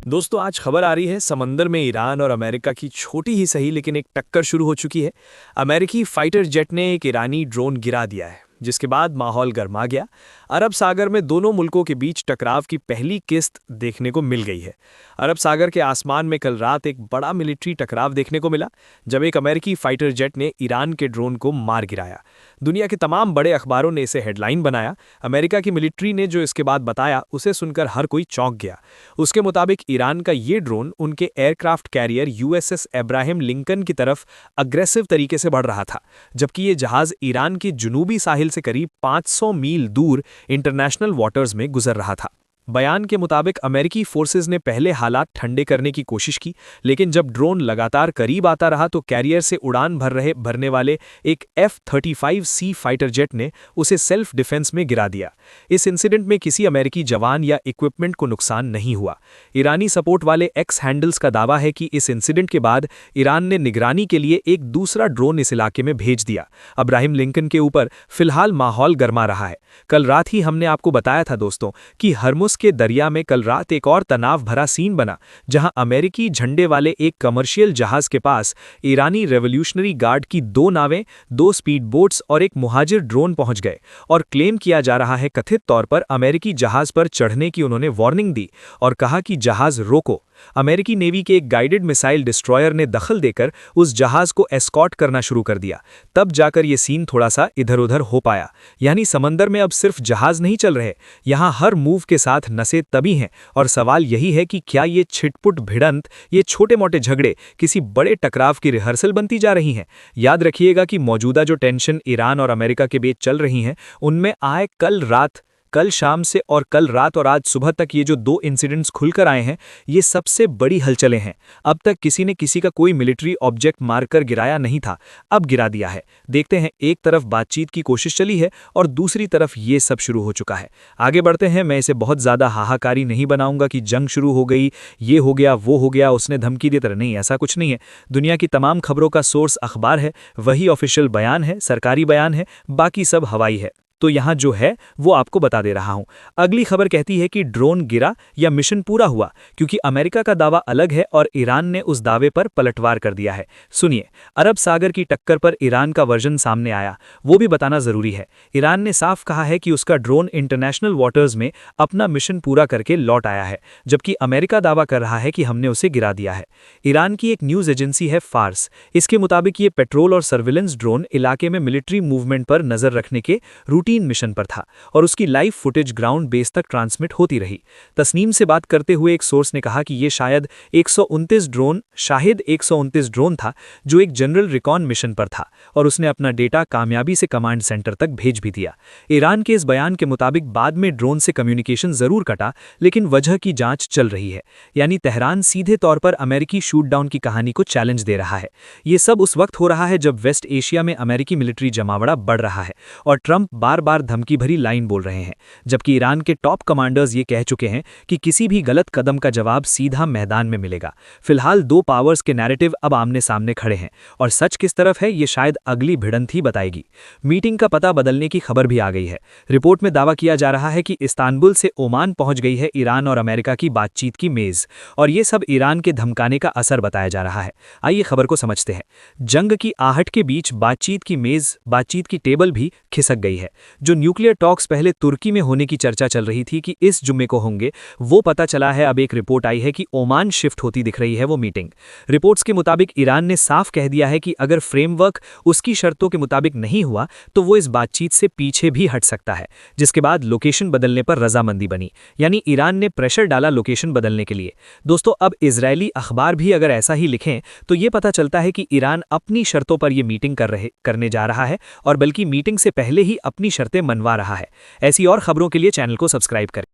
दोस्तों आज खबर आ रही है समंदर में ईरान और अमेरिका की छोटी ही सही लेकिन एक टक्कर शुरू हो चुकी है। अमेरिकी फाइटर जेट ने एक ईरानी ड्रोन गिरा दिया है जिसके बाद माहौल गर्मा गया। अरब सागर में दोनों मुल्कों के बीच टकराव की पहली किस्त देखने को मिल गई है। अरब सागर के आसमान में कल रात एक बड़ा मिलिट्री टकराव देखने को मिला जब एक अमेरिकी फाइटर जेट ने ईरान के ड्रोन को मार गिराया। दुनिया के तमाम बड़े अखबारों ने इसे हेडलाइन बनाया। अमेरिका की मिलिट्री ने जो इसके बाद बताया उसे सुनकर हर कोई चौंक गया। उसके मुताबिक ईरान का ये ड्रोन उनके aircraft carrier USS Abraham Lincoln की तरफ अग्रेसिव तरीके से बढ़ रहा था, जबकि ये जहाज ईरान के जुनूबी साहिल से करीब 500 मील दूर इंटरनेशनल वाटर्स में गुजर रहा था। बयान के मुताबिक अमेरिकी फोर्सेज ने पहले हालात ठंडे करने की कोशिश की, लेकिन जब ड्रोन लगातार करीब आता रहा तो कैरियर से उड़ान भरने वाले एक F-35C फाइटर जेट ने उसे सेल्फ डिफेंस में गिरा दिया। इस इंसिडेंट में किसी अमेरिकी जवान या इक्विपमेंट को नुकसान नहीं हुआ। ईरानी सपोर्ट वाले एक्स हैंडल्स का दावा है कि इस इंसिडेंट के बाद ईरान ने निगरानी के लिए एक दूसरा ड्रोन इस इलाके में भेज दिया। अब्राहम लिंकन के ऊपर फिलहाल माहौल गर्मा रहा है। कल रात ही हमने आपको बताया था दोस्तों कि हरमुज के दरिया में कल रात एक और तनाव भरा सीन बना, जहां अमेरिकी झंडे वाले एक कमर्शियल जहाज के पास ईरानी रेवोल्यूशनरी गार्ड की 2 नावें, 2 स्पीड बोट्स और एक मुहाजिर ड्रोन पहुंच गए और क्लेम किया जा रहा है कथित तौर पर अमेरिकी जहाज पर चढ़ने की उन्होंने वार्निंग दी और कहा कि जहाज रोको। अमेरिकी नेवी के एक गाइडेड मिसाइल डिस्ट्रॉयर ने दखल देकर उस जहाज को एस्कॉर्ट करना शुरू कर दिया। तब जाकर यह सीन थोड़ा सा इधर-उधर हो पाया। यानी समंदर में अब सिर्फ जहाज नहीं चल रहे, यहां हर मूव के साथ नसें तभी हैं और सवाल यही है कि क्या ये छिटपुट भिड़ंत, ये छोटे-मोटे झगड़े किसी बड़े टकराव की रिहर्सल बनती जा रही हैं। याद रखिएगा कि मौजूदा जो टेंशन ईरान और अमेरिका के बीच चल रही हैं, उनमें कल शाम से और कल रात और आज सुबह तक ये जो 2 इंसिडेंट्स खुलकर आए हैं, ये सबसे बड़ी हलचलें हैं। अब तक किसी ने किसी का कोई मिलिट्री ऑब्जेक्ट मारकर गिराया नहीं था, अब गिरा दिया है। देखते हैं, एक तरफ बातचीत की कोशिश चली है और दूसरी तरफ ये सब शुरू हो चुका है। आगे बढ़ते हैं। मैं इसे बहुत ज़्यादा हाहाकारी नहीं बनाऊंगा कि जंग शुरू हो गई, ये हो गया, वो हो गया, उसने धमकी दी तरह, नहीं, ऐसा कुछ नहीं है। दुनिया की तमाम खबरों का सोर्स अखबार है, वही ऑफिशियल बयान है, सरकारी बयान है, बाकी सब हवाई है। तो यहां जो है वो आपको बता दे रहा हूं। अगली खबर कहती है कि ड्रोन गिरा या मिशन पूरा हुआ, क्योंकि अमेरिका का दावा अलग है और ईरान ने उस दावे पर पलटवार कर दिया है। सुनिए, अरब सागर की टक्कर पर ईरान का वर्जन सामने आया, वो भी बताना जरूरी है। ईरान ने साफ कहा है कि उसका ड्रोन इंटरनेशनल वाटर्स में अपना मिशन पूरा करके लौट आया है, जबकि अमेरिका दावा कर रहा है कि हमने उसे गिरा दिया है। ईरान की एक न्यूज एजेंसी है फार्स, इसके मुताबिक ये पेट्रोल और सर्विलेंस ड्रोन इलाके में मिलिट्री मूवमेंट पर नजर रखने के रूटीन मिशन पर था और उसकी लाइव फुटेज ग्राउंड बेस तक ट्रांसमिट होती रही। तस्नीम से बात करते हुए एक सोर्स ने कहा कि यह शायद 129 ड्रोन था जो एक जनरल रिकॉन मिशन पर था और उसने अपना डेटा कामयाबी से कमांड सेंटर तक भेज भी दिया। ईरान के इस बयान के मुताबिक बाद में ड्रोन से कम्युनिकेशन जरूर कटा, लेकिन वजह की जांच चल रही है। यानी तेहरान सीधे तौर पर अमेरिकी शूटडाउन की कहानी को चैलेंज दे रहा है। यह सब उस वक्त हो रहा है जब वेस्ट एशिया में अमेरिकी मिलिट्री जमावड़ा बढ़ रहा है और ट्रंप बार धमकी भरी लाइन बोल रहे हैं, जबकि ईरान के टॉप कमांडर्स ये कह चुके हैं कि किसी भी गलत कदम का जवाब सीधा मैदान में मिलेगा। फिलहाल 2 पावर्स के नैरेटिव अब आमने सामने खड़े हैं और सच किस तरफ है ये शायद अगली भिड़ंत ही बताएगी। मीटिंग का पता बदलने की खबर भी आ गई है। रिपोर्ट में दावा किया जा रहा है कि इस्तांबुल से ओमान पहुंच गई है ईरान और अमेरिका की बातचीत की मेज, और ये सब ईरान के धमकाने का असर बताया जा रहा है। आइए खबर को समझते हैं। जंग की आहट के बीच बातचीत की टेबल भी खिसक गई है। जो न्यूक्लियर टॉक्स पहले तुर्की में होने की चर्चा चल रही थी कि इस जुम्मे को होंगे, वो पता चला है। अब एक रिपोर्ट आई है कि ओमान शिफ्ट होती दिख रही है वो मीटिंग। रिपोर्ट्स के मुताबिक ईरान ने साफ कह दिया है कि अगर फ्रेमवर्क उसकी शर्तों के मुताबिक नहीं हुआ तो वो इस बातचीत से पीछे भी हट सकता है, जिसके बाद लोकेशन बदलने पर रजामंदी बनी। यानी ईरान ने प्रेशर डाला लोकेशन बदलने के लिए। दोस्तों, अब इजरायली अखबार भी अगर ऐसा ही लिखें तो ये पता चलता है कि ईरान अपनी शर्तों पर यह मीटिंग करने जा रहा है और बल्कि मीटिंग से पहले ही अपनी शर्तें मनवा रहा है। ऐसी और खबरों के लिए चैनल को सब्सक्राइब करें।